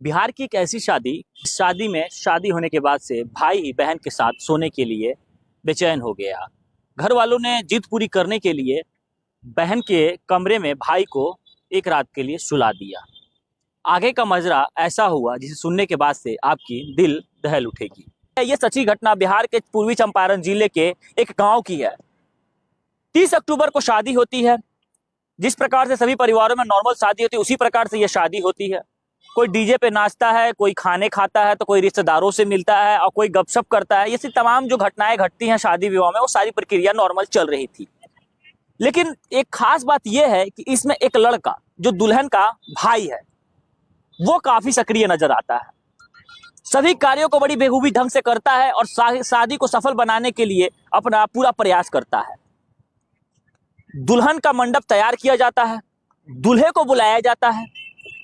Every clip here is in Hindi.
बिहार की एक ऐसी शादी में शादी होने के बाद से भाई ही बहन के साथ सोने के लिए बेचैन हो गया। घर वालों ने जिद पूरी करने के लिए बहन के कमरे में भाई को एक रात के लिए सुला दिया। आगे का मजरा ऐसा हुआ जिसे सुनने के बाद से आपकी दिल दहल उठेगी। ये सच्ची घटना बिहार के पूर्वी चंपारण जिले के एक गांव की है। 30 अक्टूबर को शादी होती है। जिस प्रकार से सभी परिवारों में नॉर्मल शादी होती है उसी प्रकार से यह शादी होती है। कोई डीजे पे नाचता है, कोई खाने खाता है, तो कोई रिश्तेदारों से मिलता है और कोई गपशप करता है। ये सी तमाम जो घटनाएं घटती हैं शादी विवाह में, वो सारी प्रक्रिया नॉर्मल चल रही थी। लेकिन एक खास बात यह है कि इसमें एक लड़का जो दुल्हन का भाई है वो काफी सक्रिय नजर आता है। सभी कार्यों को बड़ी बेखूबी ढंग से करता है और शादी को सफल बनाने के लिए अपना पूरा प्रयास करता है। दुल्हन का मंडप तैयार किया जाता है, दूल्हे को बुलाया जाता है,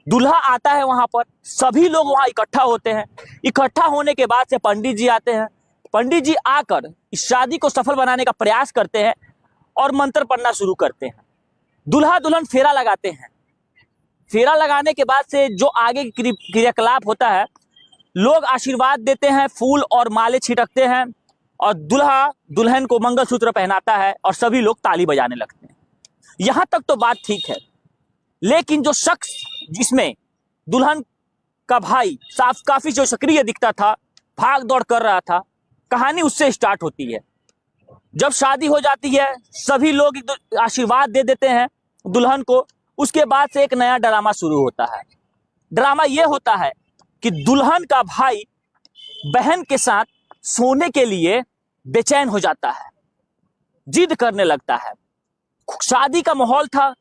दूल्हा आता है, वहां पर सभी लोग वहां इकट्ठा होते हैं। इकट्ठा होने के बाद से पंडित जी आते हैं। पंडित जी आकर इस शादी को सफल बनाने का प्रयास करते हैं और मंत्र पढ़ना शुरू करते हैं। दूल्हा दुल्हन फेरा लगाते हैं। फेरा लगाने के बाद से जो आगे क्रियाकलाप होता है, लोग आशीर्वाद देते हैं, फूल और माले छिटकते हैं और दूल्हा दुल्हन को मंगलसूत्र पहनाता है और सभी लोग ताली बजाने लगते हैं। यहां तक तो बात ठीक है, लेकिन जो शख्स जिसमें दुल्हन का भाई काफी जो सक्रिय दिखता था, भाग दौड़ कर रहा था, कहानी उससे स्टार्ट होती है। जब शादी हो जाती है सभी लोग आशीर्वाद दे देते हैं दुल्हन को। उसके बाद से एक नया ड्रामा शुरू होता है। ड्रामा यह होता है कि दुल्हन का भाई बहन के साथ सोने के लिए बेचैन हो जाता है, जिद करने लगता है। शादी का माहौल था,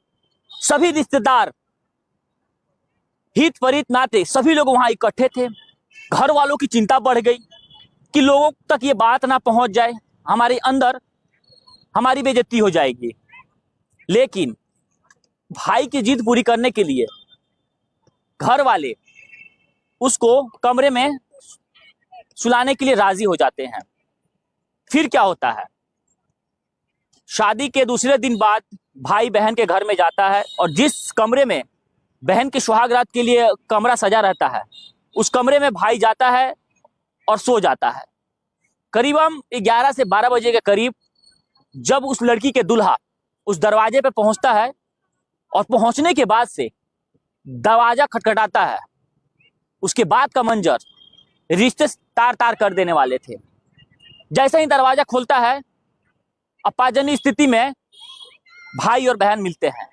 सभी रिश्तेदार, हित परित नाते सभी लोग वहां इकट्ठे थे। घर वालों की चिंता बढ़ गई कि लोगों तक ये बात ना पहुंच जाए, हमारे अंदर हमारी बेइज्जती हो जाएगी। लेकिन भाई की जिद पूरी करने के लिए घर वाले उसको कमरे में सुलाने के लिए राजी हो जाते हैं। फिर क्या होता है, शादी के दूसरे दिन बाद भाई बहन के घर में जाता है और जिस कमरे में बहन के सुहागरात के लिए कमरा सजा रहता है, उस कमरे में भाई जाता है और सो जाता है। करीबन 11 से 12 बजे के करीब जब उस लड़की के दूल्हा उस दरवाजे पे पहुंचता है और पहुंचने के बाद से दरवाजा खटखटाता है, उसके बाद का मंजर रिश्ते तार तार कर देने वाले थे। जैसे ही दरवाजा खुलता है, अपाजनी स्थिति में भाई और बहन मिलते हैं।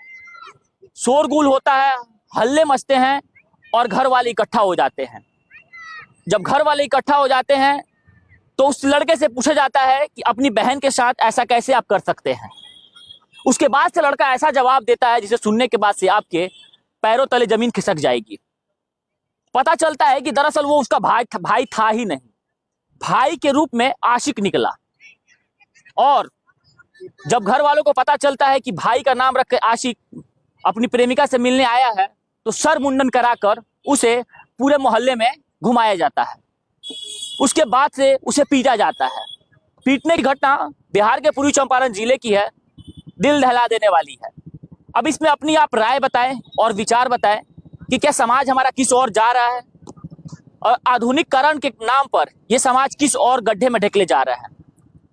शोरगुल होता है, हल्ले मचते हैं और घर वाले इकट्ठा हो जाते हैं। जब घर वाले इकट्ठा हो जाते हैं तो उस लड़के से पूछा जाता है कि अपनी बहन के साथ ऐसा कैसे आप कर सकते हैं। उसके बाद से लड़का ऐसा जवाब देता है जिसे सुनने के बाद से आपके पैरों तले जमीन खिसक जाएगी। पता चलता है कि दरअसल वो उसका भाई था ही नहीं, भाई के रूप में आशिक निकला। और जब घर वालों को पता चलता है कि भाई का नाम रख के आशिक अपनी प्रेमिका से मिलने आया है, तो सर मुंडन कराकर उसे पूरे मोहल्ले में घुमाया जाता है। उसके बाद से उसे पीटा जाता है। पीटने की घटना बिहार के पूर्वी चंपारण जिले की है, दिल दहला देने वाली है। अब इसमें अपनी आप राय बताएं और विचार बताएं कि क्या समाज हमारा किस ओर जा रहा है और आधुनिकीकरण के नाम पर यह समाज किस और गड्ढे में ढकेले जा रहा है।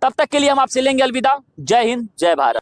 तब तक के लिए हम आपसे लेंगे अलविदा। जय हिंद, जय भारत।